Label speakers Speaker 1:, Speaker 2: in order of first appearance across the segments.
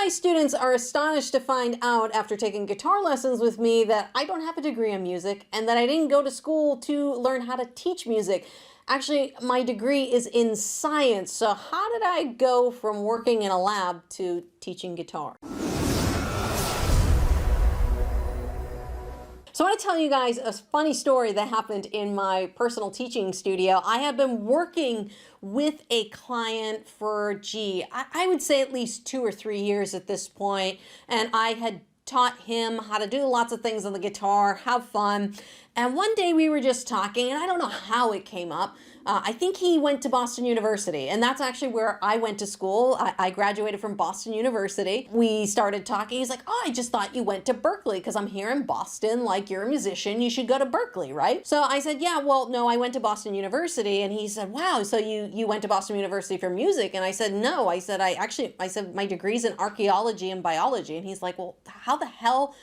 Speaker 1: my students are astonished to find out after taking guitar lessons with me that I don't have a degree in music and that I didn't go to school to learn how to teach music. Actually, my degree is in science. So how did I go from working in a lab to teaching guitar? So I want to tell you guys a funny story that happened in my personal teaching studio. I have been working with a client for, I would say at least 2 or 3 years at this point, and I had taught him how to do lots of things on the guitar, have fun. And one day we were just talking, and I don't know how it came up. I think he went to Boston University, and that's actually where I went to school. I graduated from Boston University. We started talking. He's like, oh, I just thought you went to Berkeley because I'm here in Boston. Like, you're a musician, you should go to Berkeley, right? So I said, yeah, well, no, I went to Boston University. And he said, wow, so you went to Boston University for music? And I said, no. I said, my degree's in archaeology and biology. And he's like, well, how the hell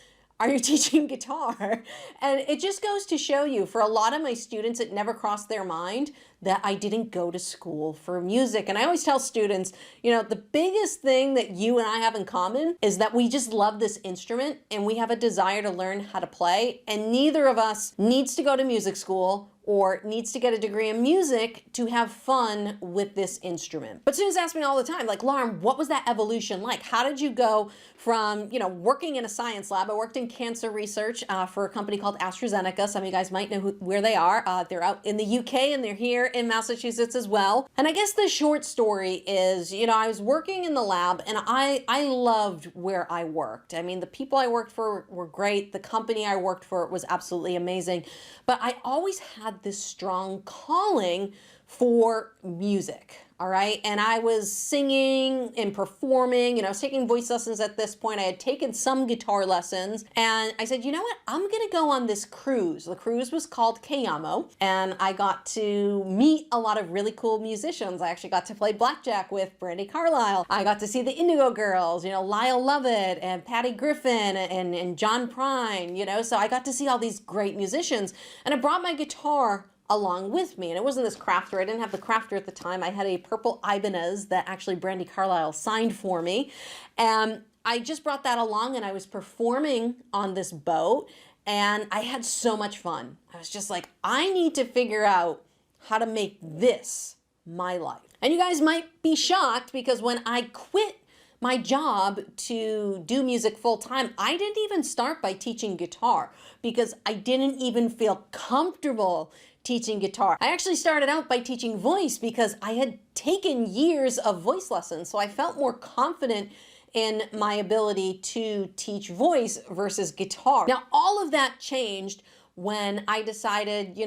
Speaker 1: are you teaching guitar? And it just goes to show you, for a lot of my students, it never crossed their mind that I didn't go to school for music. And I always tell students, you know, the biggest thing that you and I have in common is that we just love this instrument and we have a desire to learn how to play. And neither of us needs to go to music school or needs to get a degree in music to have fun with this instrument. But students ask me all the time, like, Lauren, what was that evolution like? How did you go from, working in a science lab? I worked in cancer research for a company called AstraZeneca. Some of you guys might know where they are. They're out in the UK and they're here in Massachusetts as well. And I guess the short story is, I was working in the lab and I loved where I worked. I mean, the people I worked for were great. The company I worked for was absolutely amazing. But I always had this strong calling for music. All right. And I was singing and performing, I was taking voice lessons at this point. I had taken some guitar lessons and I said, you know what? I'm going to go on this cruise. The cruise was called Kayamo and I got to meet a lot of really cool musicians. I actually got to play blackjack with Brandy Carlisle. I got to see the Indigo Girls, Lyle Lovett and Patty Griffin and John Prine, so I got to see all these great musicians and I brought my guitar along with me. And it wasn't this crafter. I didn't have the crafter at the time. I had a purple Ibanez that actually Brandy Carlisle signed for me. And I just brought that along and I was performing on this boat and I had so much fun. I was just like, I need to figure out how to make this my life. And you guys might be shocked because when I quit my job to do music full time, I didn't even start by teaching guitar because I didn't even feel comfortable teaching guitar. I actually started out by teaching voice because I had taken years of voice lessons. So I felt more confident in my ability to teach voice versus guitar. Now, all of that changed when I decided,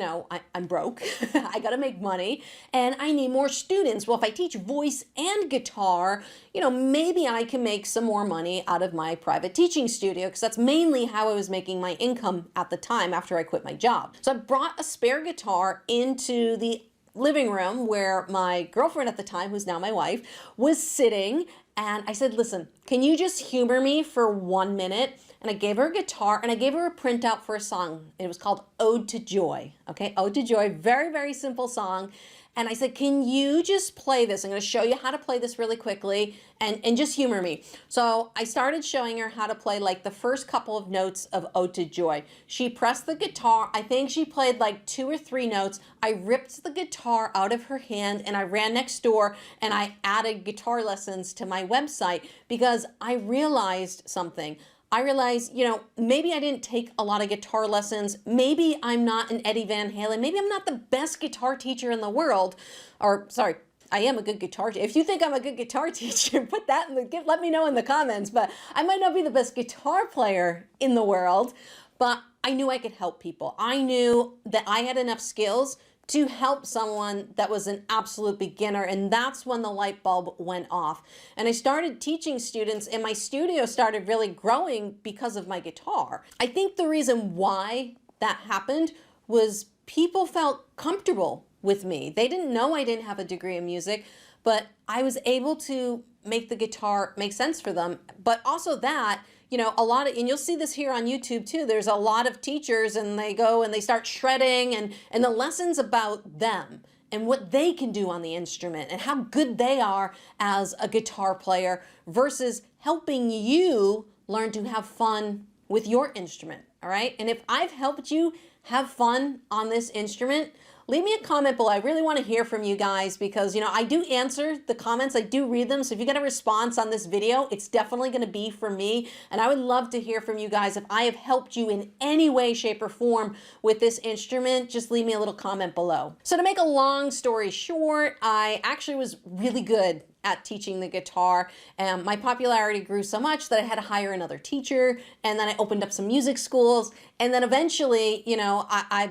Speaker 1: I'm broke, I gotta make money, and I need more students. Well, if I teach voice and guitar, maybe I can make some more money out of my private teaching studio, because that's mainly how I was making my income at the time after I quit my job. So I brought a spare guitar into the living room where my girlfriend at the time, who's now my wife, was sitting, and I said, listen, can you just humor me for 1 minute? And I gave her a guitar and I gave her a printout for a song. It was called Ode to Joy. Okay, Ode to Joy, very, very simple song. And I said, can you just play this? I'm going to show you how to play this really quickly and just humor me. So I started showing her how to play like the first couple of notes of Ode to Joy. She pressed the guitar. I think she played like 2 or 3 notes. I ripped the guitar out of her hand and I ran next door and I added guitar lessons to my website because I realized something. I realized, maybe I didn't take a lot of guitar lessons. Maybe I'm not an Eddie Van Halen. Maybe I'm not the best guitar teacher in the world. Or, sorry, I am a good guitar teacher. If you think I'm a good guitar teacher, put that let me know in the comments. But I might not be the best guitar player in the world, but I knew I could help people. I knew that I had enough skills to help someone that was an absolute beginner. And that's when the light bulb went off. And I started teaching students and my studio started really growing because of my guitar. I think the reason why that happened was people felt comfortable with me. They didn't know I didn't have a degree in music, but I was able to make the guitar make sense for them. But also that, a lot of, and you'll see this here on YouTube too, there's a lot of teachers and they go and they start shredding and the lesson's about them. and what they can do on the instrument and how good they are as a guitar player versus helping you learn to have fun with your instrument, all right? And if I've helped you have fun on this instrument, leave me a comment below. I really want to hear from you guys because, I do answer the comments. I do read them. So if you get a response on this video, it's definitely going to be for me. And I would love to hear from you guys. If I have helped you in any way, shape, or form with this instrument, just leave me a little comment below. So to make a long story short, I actually was really good at teaching the guitar. And my popularity grew so much that I had to hire another teacher. And then I opened up some music schools. And then eventually,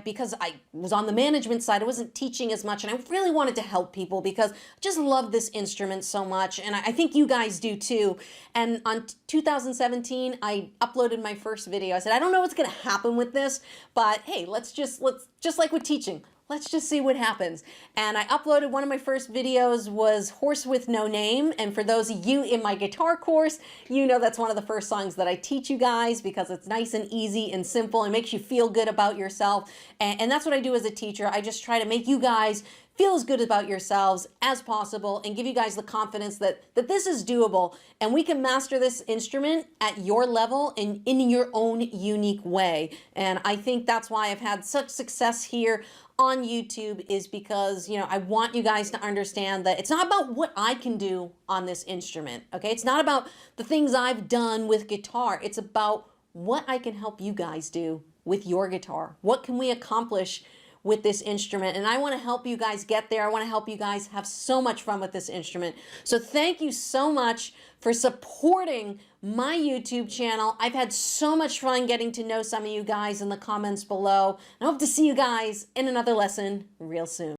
Speaker 1: because I was on the management side, I wasn't teaching as much. And I really wanted to help people because I just love this instrument so much. And I think you guys do too. And on 2017, I uploaded my first video. I said, I don't know what's going to happen with this, but hey, let's just like with teaching. Let's just see what happens. And I uploaded one of my first videos was Horse with No Name. And for those of you in my guitar course, that's one of the first songs that I teach you guys because it's nice and easy and simple and makes you feel good about yourself. And that's what I do as a teacher. I just try to make you guys feel as good about yourselves as possible and give you guys the confidence that this is doable and we can master this instrument at your level and in your own unique way. And I think that's why I've had such success here on YouTube is because, I want you guys to understand that it's not about what I can do on this instrument, okay? It's not about the things I've done with guitar. It's about what I can help you guys do with your guitar. What can we accomplish with this instrument? And I want to help you guys get there. I want to help you guys have so much fun with this instrument. So thank you so much for supporting my YouTube channel. I've had so much fun getting to know some of you guys in the comments below. I hope to see you guys in another lesson real soon.